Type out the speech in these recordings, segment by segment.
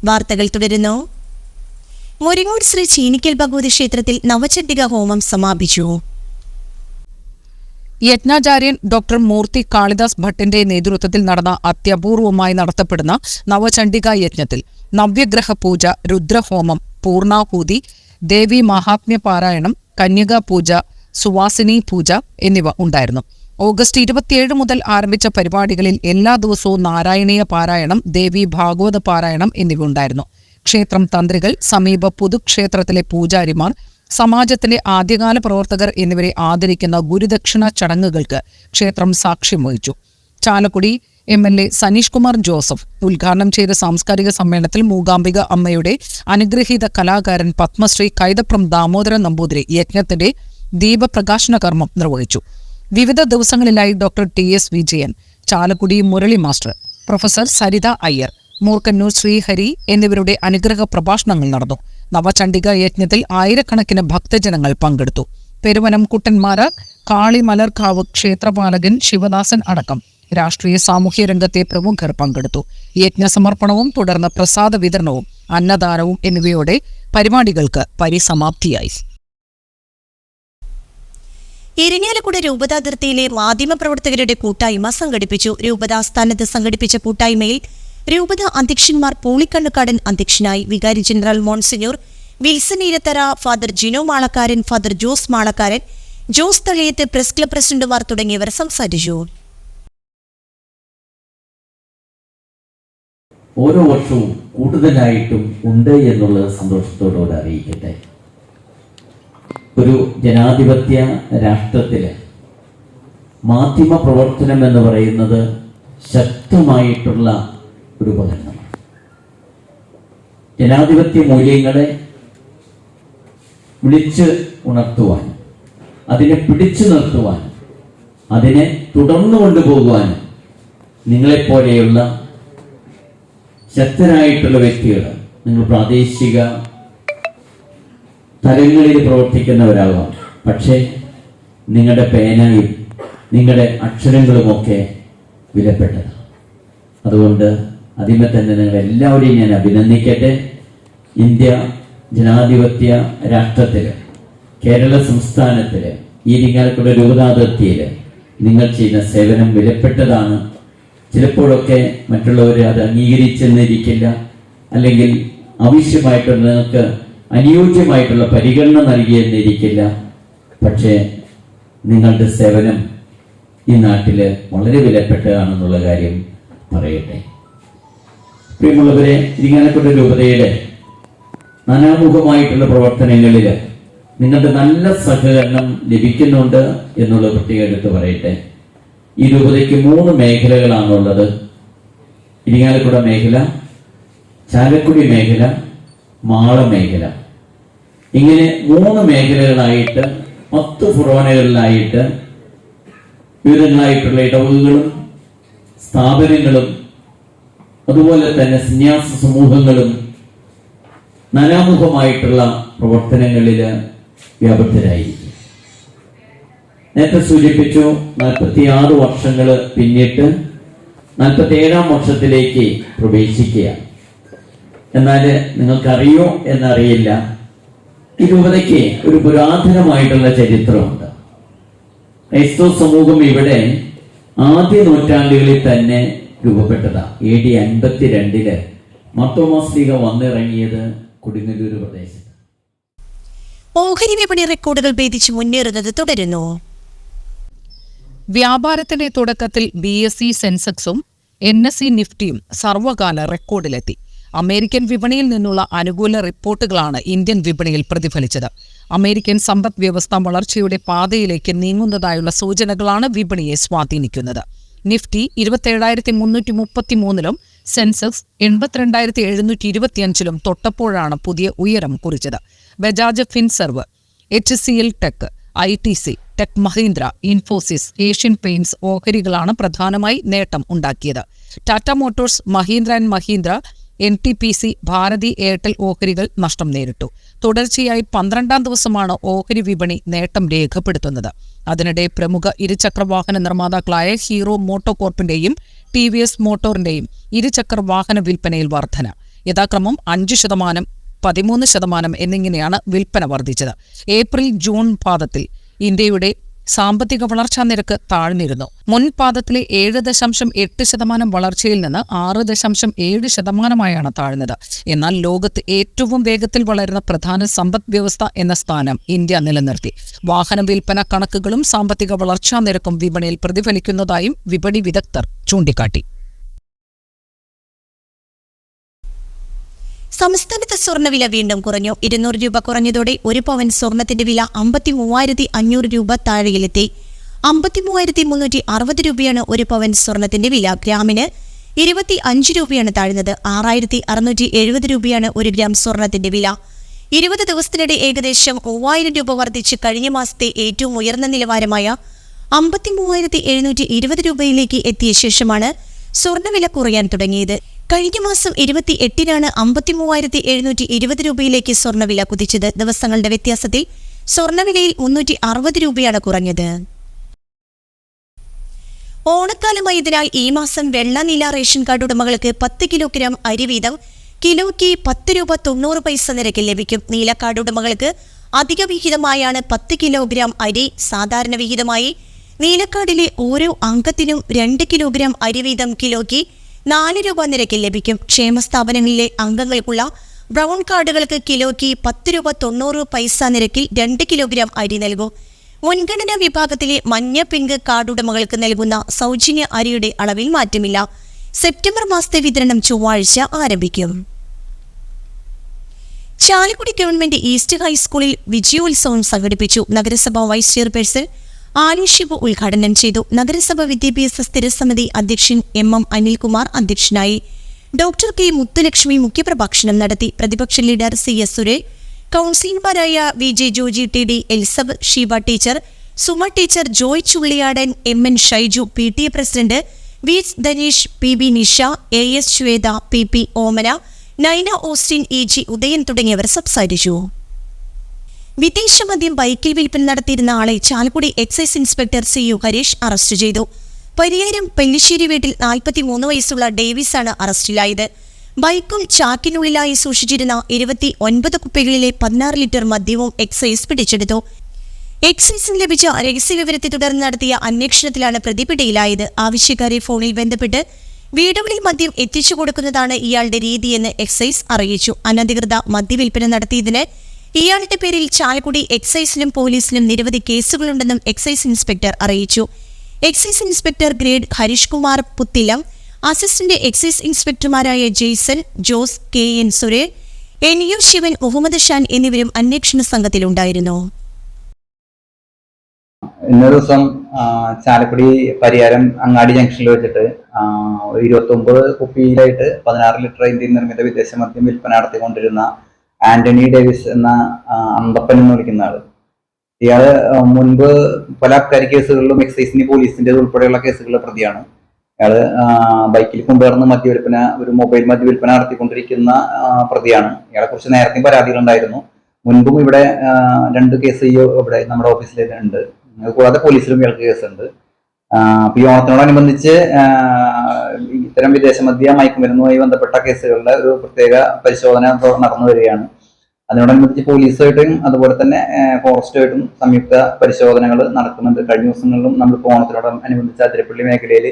വാർത്തകൾ തുടരുന്നു. മുരിങ്ങോട് ശ്രീ ചീനിക്കൽ ഭഗവതി ക്ഷേത്രത്തിൽ നവചണ്ഡിക ഹോമം സമാപിച്ചു. യജ്ഞാചാര്യൻ ഡോക്ടർ മൂർത്തി കാളിദാസ് ഭട്ടിന്റെ നേതൃത്വത്തിൽ നടന്ന അത്യപൂർവമായി നടത്തപ്പെടുന്ന നവചണ്ഡിക യജ്ഞത്തിൽ നവ്യഗ്രഹ പൂജ, രുദ്രഹോമം, പൂർണാഹൂതി, ദേവി മഹാത്മ്യ പാരായണം, കന്യകാ പൂജ, സുവാസിനി പൂജ എന്നിവ ഉണ്ടായിരുന്നു. ഓഗസ്റ്റ് 27 മുതൽ ആരംഭിച്ച പരിപാടികളിൽ എല്ലാ ദിവസവും നാരായണീയ പാരായണം, ദേവി ഭാഗവത പാരായണം എന്നിവ ഉണ്ടായിരുന്നു. ക്ഷേത്രം തന്ത്രികൾ, സമീപ പുതുക്ഷേത്രത്തിലെ പൂജാരിമാർ, സമാജത്തിലെ ആദ്യകാല പ്രവർത്തകർ എന്നിവരെ ആദരിക്കുന്ന ഗുരുദക്ഷിണ ചടങ്ങുകൾക്ക് ക്ഷേത്രം സാക്ഷ്യം വഹിച്ചു. ചാലക്കുടി MLA സനീഷ് കുമാർ ജോസഫ് ഉദ്ഘാടനം ചെയ്ത സാംസ്കാരിക സമ്മേളനത്തിൽ മൂകാംബിക അമ്മയുടെ അനുഗ്രഹീത കലാകാരൻ പത്മശ്രീ കൈതപ്രം ദാമോദരൻ നമ്പൂതിരി യജ്ഞത്തിന്റെ ദീപപ്രകാശന കർമ്മം നിർവഹിച്ചു. വിവിധ ദിവസങ്ങളിലായി doctor TS Vijayan, Chalakudy Murali master, professor Saritha Iyer, Moorkkanoor Srihari എന്നിവരുടെ അനുഗ്രഹ പ്രഭാഷണങ്ങൾ നടന്നു. നവചണ്ഡിക യജ്ഞത്തിൽ ആയിരക്കണക്കിന് ഭക്തജനങ്ങൾ പങ്കെടുത്തു. പെരുവനം കുട്ടന്മാര, കാളിമലർക്കാവ് ക്ഷേത്രപാലകൻ ശിവദാസൻ അടക്കം രാഷ്ട്രീയ സാമൂഹ്യ രംഗത്തെ പ്രമുഖർ പങ്കെടുത്തു. യജ്ഞസമർപ്പണവും തുടർന്ന് പ്രസാദ വിതരണവും അന്നദാനവും എന്നിവയോടെ പരിപാടികൾക്ക് പരിസമാപ്തിയായി. ഇരിങ്ങാലക്കുട രൂപതാതിർത്തിയിലെ മാധ്യമപ്രവർത്തകരുടെ കൂട്ടായ്മ സംഘടിപ്പിച്ചു. രൂപതാസ്ഥാനത്ത് സംഘടിപ്പിച്ച കൂട്ടായ്മയിൽ രൂപത അധ്യക്ഷന്മാർ പൂളിക്കണ്ണുകാടൻ അധ്യക്ഷനായി, വികാരി general monsignor Wilson Iratthara, father Jino Malakkaran, father Jose Malakkaran, Jose Thaliyath, press club പ്രസിഡന്റുമാർ തുടങ്ങിയവർ സംസാരിച്ചു. ഓരോ വർഷവും കൂടുതലായിട്ടും ഉണ്ട് എന്നുള്ളത് സന്തോഷത്തോടുകൂടെ അറിയിക്കട്ടെ. ഒരു ജനാധിപത്യ രാഷ്ട്രത്തിലെ മാധ്യമ പ്രവർത്തനം എന്ന് പറയുന്നത് ശക്തമായിട്ടുള്ള ഒരു ഉപകരണമാണ്. ജനാധിപത്യ മൂല്യങ്ങളെ വിളിച്ച് ഉണർത്തുവാനും അതിനെ പിടിച്ചു നിർത്തുവാനും അതിനെ തുടർന്നു കൊണ്ടുപോകുവാനും നിങ്ങളെപ്പോലെയുള്ള ശക്തരായിട്ടുള്ള വ്യക്തികൾ, നിങ്ങൾ പ്രാദേശിക തലങ്ങളിൽ പ്രവർത്തിക്കുന്നവരാകാം, പക്ഷേ നിങ്ങളുടെ പേനയും നിങ്ങളുടെ അക്ഷരങ്ങളുമൊക്കെ വിലപ്പെട്ടതാണ്. അതുകൊണ്ട് അതിമേ തന്നെ നിങ്ങൾ എല്ലാവരെയും ഞാൻ അഭിനന്ദിക്കട്ടെ. ഇന്ത്യ ജനാധിപത്യ രാഷ്ട്രത്തിൽ, കേരള സംസ്ഥാനത്തിൽ, ഇരിങ്ങാലക്കുട രൂപതാതിർത്തിയിൽ നിങ്ങൾ ചെയ്യുന്ന സേവനം വിലപ്പെട്ടതാണ്. ചിലപ്പോഴൊക്കെ മറ്റുള്ളവർ അത് അംഗീകരിച്ചെന്നിരിക്കില്ല, അല്ലെങ്കിൽ ആവശ്യമായിട്ടുള്ള നിങ്ങൾക്ക് അനുയോജ്യമായിട്ടുള്ള പരിഗണന നൽകിയെന്നിരിക്കില്ല. പക്ഷേ നിങ്ങളുടെ സേവനം ഈ നാട്ടിൽ വളരെ വിലപ്പെട്ടതാണെന്നുള്ള കാര്യം പറയട്ടെ. പ്രിയമുള്ളവരെ, ഇരിങ്ങാലക്കുട രൂപതയുടെ നാനാമുഖമായിട്ടുള്ള പ്രവർത്തനങ്ങളിൽ നിങ്ങളുടെ നല്ല സഹകരണം ലഭിക്കുന്നുണ്ട് എന്നുള്ളത് പ്രത്യേകം എടുത്ത് പറയട്ടെ. ഈ രൂപതയ്ക്ക് 3 മേഖലകളാണുള്ളത്. ഇരിങ്ങാലക്കുട മേഖല, ചാലക്കുടി മേഖല, മാള മേഖല. ഇങ്ങനെ 3 മേഖലകളായിട്ട് 10 ഫുറോനകളിലായിട്ട് വിവിധങ്ങളായിട്ടുള്ള ഇടവകകളും സ്ഥാപനങ്ങളും അതുപോലെ തന്നെ സന്യാസ സമൂഹങ്ങളും നാനാമുഖമായിട്ടുള്ള പ്രവർത്തനങ്ങളിൽ വ്യാപൃതരായിരിക്കും. നേരത്തെ സൂചിപ്പിച്ചു, 46 വർഷങ്ങൾ പിന്നിട്ട് 47ാം വർഷത്തിലേക്ക് പ്രവേശിക്കുകയാണ്. എന്നാൽ നിങ്ങൾക്കറിയോ എന്നറിയില്ല, ഈ രൂപതയ്ക്ക് ഒരു പുരാതനമായിട്ടുള്ള ചരിത്രമുണ്ട്. ക്രൈസ്തവ സമൂഹം ഇവിടെ ആദ്യ നൂറ്റാണ്ടുകളിൽ തന്നെ രൂപപ്പെട്ടതാണ്. AD 52 മാർത്തോമാസ്ലീഹ വന്നിറങ്ങിയത് കൊടുങ്ങല്ലൂർ പ്രദേശത്ത്. ഓഹരി വിപണി റെക്കോർഡുകൾ ഭേദിച്ച് മുന്നേറുന്നത് തുടരുന്നു. വ്യാപാരത്തിന്റെ തുടക്കത്തിൽ BSE സെൻസെക്സും NSE നിഫ്റ്റിയും സർവകാല റെക്കോർഡിലെത്തി. അമേരിക്കൻ വിപണിയിൽ നിന്നുള്ള അനുകൂല റിപ്പോർട്ടുകളാണ് ഇന്ത്യൻ വിപണിയിൽ പ്രതിഫലിച്ചത്. അമേരിക്കൻ സമ്പദ് വ്യവസ്ഥ വളർച്ചയുടെ പാതയിലേക്ക് നീങ്ങുന്നതായുള്ള സൂചനകളാണ് വിപണിയെ സ്വാധീനിക്കുന്നത്. നിഫ്റ്റി 27,333-ലും സെൻസെക്സ് 82,725-ലും തൊട്ടപ്പോഴാണ് പുതിയ ഉയരം കുറിച്ചത്. Bajaj Finserv, HCL tech, ITC, tech Mahindra, Infosys, Asian paints ഓഹരികളാണ് പ്രധാനമായി നേട്ടം ഉണ്ടാക്കിയത്. Tata Motors, Mahindra and Mahindra, NTPC, Bharati Airtel ഓഹരികൾ നഷ്ടം നേരിട്ടു. തുടർച്ചയായി 12ാം ദിവസമാണ് ഓഹരി വിപണി നേട്ടം രേഖപ്പെടുത്തുന്നത്. അതിനിടെ പ്രമുഖ ഇരുചക്രവാഹന നിർമ്മാതാക്കളായ ഹീറോ മോട്ടോകോർപ്പിന്റെയും TVS മോട്ടോറിന്റെയും ഇരുചക്ര വാഹന വിൽപ്പനയിൽ വർധന. യഥാക്രമം 5%, 13% എന്നിങ്ങനെയാണ് വിൽപ്പന വർദ്ധിച്ചത്. ഏപ്രിൽ ജൂൺ പാദത്തിൽ ഇന്ത്യയുടെ സാമ്പത്തിക വളർച്ചാ നിരക്ക് താഴ്ന്നിരുന്നു. മുൻ പാദത്തിലെ 7.8% വളർച്ചയിൽ നിന്ന് 6.7%ആയാണ് താഴ്ന്നത്. എന്നാൽ ലോകത്ത് ഏറ്റവും വേഗത്തിൽ വളരുന്ന പ്രധാന സമ്പദ് വ്യവസ്ഥ എന്ന സ്ഥാനം ഇന്ത്യ നിലനിർത്തി. വാഹന വിൽപ്പന കണക്കുകളും സാമ്പത്തിക വളർച്ചാ നിരക്കും വിപണിയിൽ പ്രതിഫലിക്കുന്നതായും വിപണി വിദഗ്ധർ ചൂണ്ടിക്കാട്ടി. സംസ്ഥാനത്ത് സ്വർണ്ണവില വീണ്ടും കുറഞ്ഞു. 200 രൂപ കുറഞ്ഞതോടെ 1 പവൻ സ്വർണത്തിന്റെ വില 53,500 രൂപ താഴെയിലെത്തി. 53,360 രൂപയാണ് 1 പവൻ സ്വർണത്തിന്റെ വില. ഗ്രാമിന് 25 രൂപയാണ് താഴ്ന്നത്. 6,670 രൂപയാണ് 1 ഗ്രാം സ്വർണത്തിന്റെ വില. 20 ദിവസത്തിനിടെ ഏകദേശം 3000 രൂപ വർദ്ധിച്ച് കഴിഞ്ഞ മാസത്തെ ഏറ്റവും ഉയർന്ന നിലവാരമായ 53,720 രൂപയിലേക്ക് എത്തിയ ശേഷമാണ് സ്വർണ്ണവില കുറയാൻ തുടങ്ങിയത്. കഴിഞ്ഞ മാസം 28-നാണ് 53,720 രൂപയിലേക്ക് സ്വർണ്ണവില കുതിച്ചത്. ദിവസങ്ങളുടെ വ്യത്യാസത്തിൽ സ്വർണ്ണവിലയിൽ 360 രൂപയാണ് കുറഞ്ഞത്. ഓണക്കാലമായതിനാൽ ഈ മാസം വെള്ള നീല റേഷൻ കാർഡ് ഉടമകൾക്ക് 10 കിലോഗ്രാം അരി വീതം കിലോയ്ക്ക് 10 രൂപ 90 പൈസ നിരക്കിൽ ലഭിക്കും. നീല കാർഡ് ഉടമകൾക്ക് അധിക വിഹിതമായാണ് 10 കിലോഗ്രാം അരി. സാധാരണ വിഹിതമായി നീലക്കാർഡിലെ ഓരോ അംഗത്തിനും 2 കിലോഗ്രാം അരി വീതം കിലോയ്ക്ക് 4 രൂപ നിരക്കിൽ ലഭിക്കും. ക്ഷേമ സ്ഥാപനങ്ങളിലെ അംഗങ്ങൾക്കുള്ള ബ്രൗൺ കാർഡുകൾക്ക് കിലോയ്ക്ക് 10 രൂപ 90 പൈസ നിരക്കിൽ 2 കിലോഗ്രാം അരി നൽകും. മുൻഗണനാ വിഭാഗത്തിലെ മഞ്ഞ പിങ്ക് കാർഡ് ഉടമകൾക്ക് നൽകുന്ന സൗജന്യ അരിയുടെ അളവിൽ മാറ്റമില്ല. സെപ്റ്റംബർ മാസത്തെ വിതരണം ചൊവ്വാഴ്ച ആരംഭിക്കും. ചാലക്കുടി ഗവൺമെന്റ് ഈസ്റ്റ് ഹൈസ്കൂളിൽ വിജയോത്സവം സംഘടിപ്പിച്ചു. നഗരസഭ വൈസ് ചെയർപേഴ്സൺ ആനി ഷിബു ഉദ്ഘാടനം ചെയ്തു. നഗരസഭ വിദ്യാഭ്യാസ സ്ഥിരസമിതി അധ്യക്ഷൻ MM അനിൽകുമാർ അധ്യക്ഷനായി. ഡോക്ടർ K മുത്തുലക്ഷ്മി മുഖ്യപ്രഭാഷണം നടത്തി. പ്രതിപക്ഷ ലീഡർ CS സുരേഷ്, കൗൺസിലർമാരായ VJ Joji, TD Elizabeth, Sheeba teacher, Suma teacher, Joy Chulliyadan, MN Shaiju, PTA president V Dhaneesh, PB Nisha, AS Swetha, PP Omana, Naina Austin, EG Udayan തുടങ്ങിയവർ സംസാരിച്ചു. വിദേശ മദ്യം ബൈക്കിൽ വിൽപ്പന നടത്തിയിരുന്ന ആളെ Chalakudy excise inspector CU Harish arrest ചെയ്തു. പരിയാരം പെല്ലിശ്ശേരി വീട്ടിൽ 43 വയസ്സുള്ള ഡേവിസാണ് അറസ്റ്റിലായത്. ബൈക്കും ചാക്കിനുള്ളിലായി സൂക്ഷിച്ചിരുന്ന 29 കുപ്പികളിലെ 16 ലിറ്റർ മദ്യവും എക്സൈസ് പിടിച്ചെടുത്തു. എക്സൈസിന് ലഭിച്ച രഹസ്യവിവരത്തെ തുടർന്ന് നടത്തിയ അന്വേഷണത്തിലാണ് പ്രതി പിടിയിലായത്. ആവശ്യക്കാരെ ഫോണിൽ ബന്ധപ്പെട്ട് വീടുകളിൽ മദ്യം എത്തിച്ചു കൊടുക്കുന്നതാണ് ഇയാളുടെ രീതിയെന്ന് എക്സൈസ് അറിയിച്ചു. അനധികൃത മദ്യവിൽപ്പന നടത്തിയതിന് ഇയാളുടെ പേരിൽ ചാലക്കുടി എക്സൈസിലും പോലീസിലും നിരവധി കേസുകളുണ്ടെന്നും എക്സൈസ് ഇൻസ്പെക്ടർ അറിയിച്ചു. Excise inspector grade Harish Kumar Puthilam, assistant excise ഇൻസ്പെക്ടർമാരായ Jaison, Jose, KN Suresh, NU Sivan, Muhammad Shan എന്നിവരും അന്വേഷണ സംഘത്തിലുണ്ടായിരുന്നു. ഇന്ന ദിവസം ചാലക്കുടി പരിയാരം അങ്ങാടി ജംഗ്ഷനിൽ വെച്ചിട്ട് 29 കുപ്പിയിലായിട്ട് 16 ലിറ്റർ ഇന്ത്യൻ നിർമ്മിത വിദേശ മദ്യം വിൽപ്പന നടത്തിക്കൊണ്ടിരുന്ന ആന്റണി ഡേവിസ് എന്ന അന്തപ്പൻ എന്ന് വിളിക്കുന്ന ആള്. ഇയാള് മുൻപ് പല അബ്കാരി കേസുകളിലും എക്സൈസിന്റെ പോലീസിന്റെ ഉൾപ്പെടെയുള്ള കേസുകളിലെ പ്രതിയാണ്. ഇയാള് ബൈക്കിൽ കൊണ്ടുവരുന്ന ഒരു മൊബൈൽ മദ്യവിൽപ്പന നടത്തിക്കൊണ്ടിരിക്കുന്ന പ്രതിയാണ്. ഇയാളെ കുറിച്ച് നേരത്തെയും പരാതികളുണ്ടായിരുന്നു. മുൻപും ഇവിടെ 2 കേസ് ഇവിടെ നമ്മുടെ ഓഫീസിൽ ഉണ്ട്. കൂടാതെ പോലീസിലും ഇയാൾക്ക് കേസുണ്ട്. അപ്പൊ ഈ ഓണത്തിനോടനുബന്ധിച്ച് ഇത്തരം വിദേശ മദ്യ മയക്കുമരുന്നുമായി ബന്ധപ്പെട്ട കേസുകളുടെ ഒരു പ്രത്യേക പരിശോധന നടന്നു വരികയാണ്. അതിനോടനുബന്ധിച്ച് പോലീസുമായിട്ടും അതുപോലെ തന്നെ ഫോറസ്റ്റുമായിട്ടും സംയുക്ത പരിശോധനകൾ നടക്കുന്നുണ്ട്. കഴിഞ്ഞ ദിവസങ്ങളിലും നമ്മൾ ഓണത്തിനോടനുബന്ധിച്ച് അതിരപ്പള്ളി മേഖലയിൽ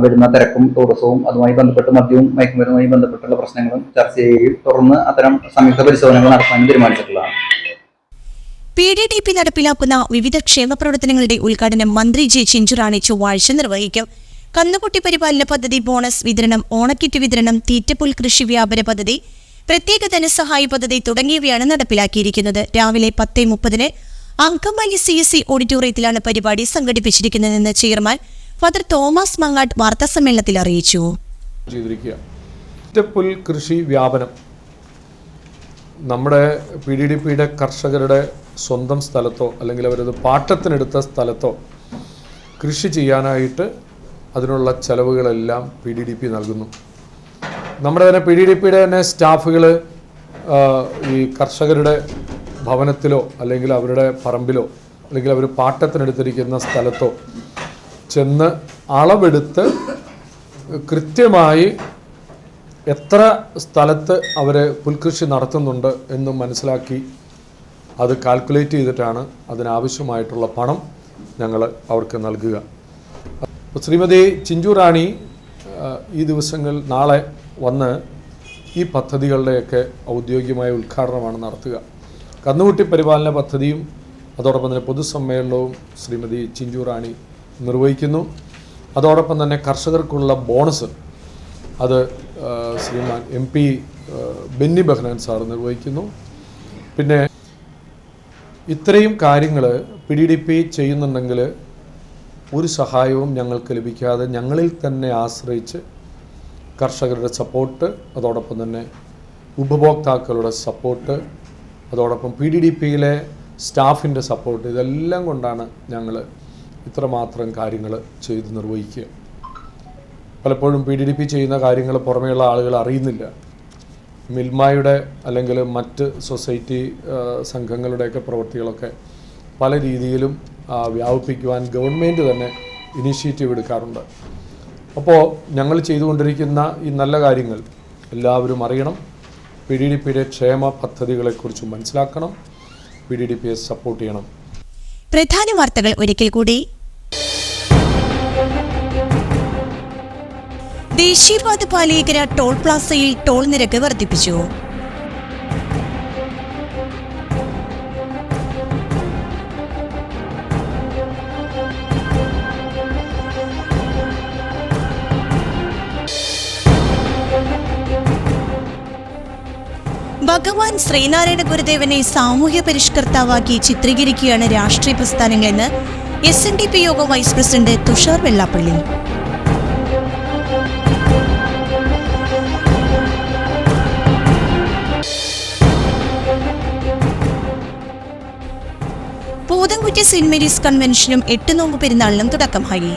വരുന്ന തിരക്കും ടൂറിസവും അതുമായി ബന്ധപ്പെട്ട് മദ്യവും മയക്കുമരുന്നുമായി ബന്ധപ്പെട്ടുള്ള പ്രശ്നങ്ങളും ചർച്ച ചെയ്യുകയും തുടർന്ന് അത്തരം സംയുക്ത പരിശോധനകൾ നടത്താനും തീരുമാനിച്ചിട്ടുള്ളതാണ്. PDDP നടപ്പിലാക്കുന്ന വിവിധ ക്ഷേമ പ്രവർത്തനങ്ങളുടെ ഉദ്ഘാടനം മന്ത്രി J ചിഞ്ചുറാണി ചൊവ്വാഴ്ച നിർവഹിക്കും. കന്നുകുട്ടി പരിപാലന പദ്ധതി, ബോണസ് വിതരണം, ഓണക്കിറ്റ് വിതരണം, തീറ്റപ്പുൽ കൃഷി വ്യാപാര പദ്ധതി, പ്രത്യേക ധനസഹായ പദ്ധതി തുടങ്ങിയവയാണ് നടപ്പിലാക്കിയിരിക്കുന്നത്. രാവിലെ 10:30 അങ്കമാലി CSC ഓഡിറ്റോറിയത്തിലാണ് പരിപാടി സംഘടിപ്പിച്ചിരിക്കുന്നതെന്ന് ചെയർമാൻ ഫാദർ തോമസ് മങ്ങാട്ട് വാർത്താസമ്മേളനത്തിൽ അറിയിച്ചു. തീറ്റപ്പുൽ കൃഷി വ്യാപനം നമ്മുടെ PDDPയുടെ കർഷകരുടെ സ്വന്തം സ്ഥലത്തോ അല്ലെങ്കിൽ അവരത് പാട്ടത്തിനെടുത്ത സ്ഥലത്തോ കൃഷി ചെയ്യാനായിട്ട് അതിനുള്ള ചെലവുകളെല്ലാം PDDP നൽകുന്നു. നമ്മുടെ തന്നെ PDDPയുടെ തന്നെ സ്റ്റാഫുകൾ ഈ കർഷകരുടെ ഭവനത്തിലോ അല്ലെങ്കിൽ അവരുടെ പറമ്പിലോ അല്ലെങ്കിൽ അവർ പാട്ടത്തിനെടുത്തിരിക്കുന്ന സ്ഥലത്തോ ചെന്ന് അളവെടുത്ത് കൃത്യമായി എത്ര സ്ഥലത്ത് അവർ പുൽകൃഷി നടത്തുന്നുണ്ട് എന്ന് മനസ്സിലാക്കി അത് കാൽക്കുലേറ്റ് ചെയ്തിട്ടാണ് അതിനാവശ്യമായിട്ടുള്ള പണം ഞങ്ങൾ അവർക്ക് നൽകുക. ശ്രീമതി ചിഞ്ചു റാണി ഈ ദിവസങ്ങൾ നാളെ വന്ന് ഈ പദ്ധതികളുടെയൊക്കെ ഔദ്യോഗികമായ ഉദ്ഘാടനമാണ് നടത്തുക. കന്നുകുട്ടി പരിപാലന പദ്ധതിയും അതോടൊപ്പം തന്നെ പൊതുസമ്മേളനവും ശ്രീമതി ചിഞ്ചു റാണി നിർവഹിക്കുന്നു. അതോടൊപ്പം തന്നെ കർഷകർക്കുള്ള ബോണസ് അത് ശ്രീമാൻ MP ബെന്നി ബെഹ്നാൻ സാർ നിർവഹിക്കുന്നു. പിന്നെ ഇത്രയും കാര്യങ്ങൾ PDDP ചെയ്യുന്നുണ്ടെങ്കിൽ ഒരു സഹായവും ഞങ്ങൾക്ക് ലഭിക്കാതെ ഞങ്ങളിൽ തന്നെ ആശ്രയിച്ച് കർഷകരുടെ സപ്പോർട്ട്, അതോടൊപ്പം തന്നെ ഉപഭോക്താക്കളുടെ സപ്പോർട്ട്, അതോടൊപ്പം PDDPയിലെ സ്റ്റാഫിൻ്റെ സപ്പോർട്ട്, ഇതെല്ലാം കൊണ്ടാണ് ഞങ്ങൾ ഇത്രമാത്രം കാര്യങ്ങൾ ചെയ്ത് നിർവഹിക്കുക. പലപ്പോഴും PDDP ചെയ്യുന്ന കാര്യങ്ങൾ പുറമേയുള്ള ആളുകൾ അറിയുന്നില്ല. മിൽമയുടെ അല്ലെങ്കിൽ മറ്റ് സൊസൈറ്റി സംഘങ്ങളുടെയൊക്കെ പ്രവൃത്തികളൊക്കെ പല രീതിയിലും വ്യാപിപ്പിക്കുവാൻ ഗവൺമെൻറ് തന്നെ ഇനീഷ്യേറ്റീവ് എടുക്കാറുണ്ട്. അപ്പോൾ ഞങ്ങൾ ചെയ്തുകൊണ്ടിരിക്കുന്ന ഈ നല്ല കാര്യങ്ങൾ എല്ലാവരും അറിയണം. PDDPയുടെ ക്ഷേമ പദ്ധതികളെക്കുറിച്ച് മനസ്സിലാക്കണം. PDDPയെ സപ്പോർട്ട് ചെയ്യണം. പ്രധാന വാർത്തകൾ ഒരിക്കൽ കൂടി. ദേശീയപാത പാലിയേക്കര ടോൾ പ്ലാസയിൽ ടോൾ നിരക്ക് വർദ്ധിപ്പിച്ചു. ഭഗവാൻ ശ്രീനാരായണ ഗുരുദേവനെ സാമൂഹ്യ പരിഷ്കർത്താവാക്കി ചിത്രീകരിക്കുകയാണ് രാഷ്ട്രീയ പ്രസ്ഥാനങ്ങളെന്ന് SNDP യോഗം vice president Thushar Vellappally. Poothankutty saint Mary's കൺവെൻഷനും 8 നോമ്പ് പെരുന്നാളിനും തുടക്കമായി.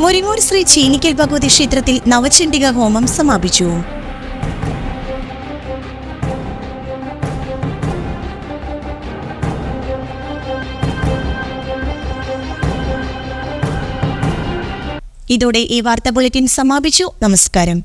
മുരിങ്ങൂർ ശ്രീ ചീനിക്കൽ ഭഗവതി ക്ഷേത്രത്തിൽ നവചണ്ഡിക ഹോമം സമാപിച്ചു. ഇതോടെ ഈ വാർത്താ ബുള്ളറ്റിൻ സമാപിച്ചു. നമസ്കാരം.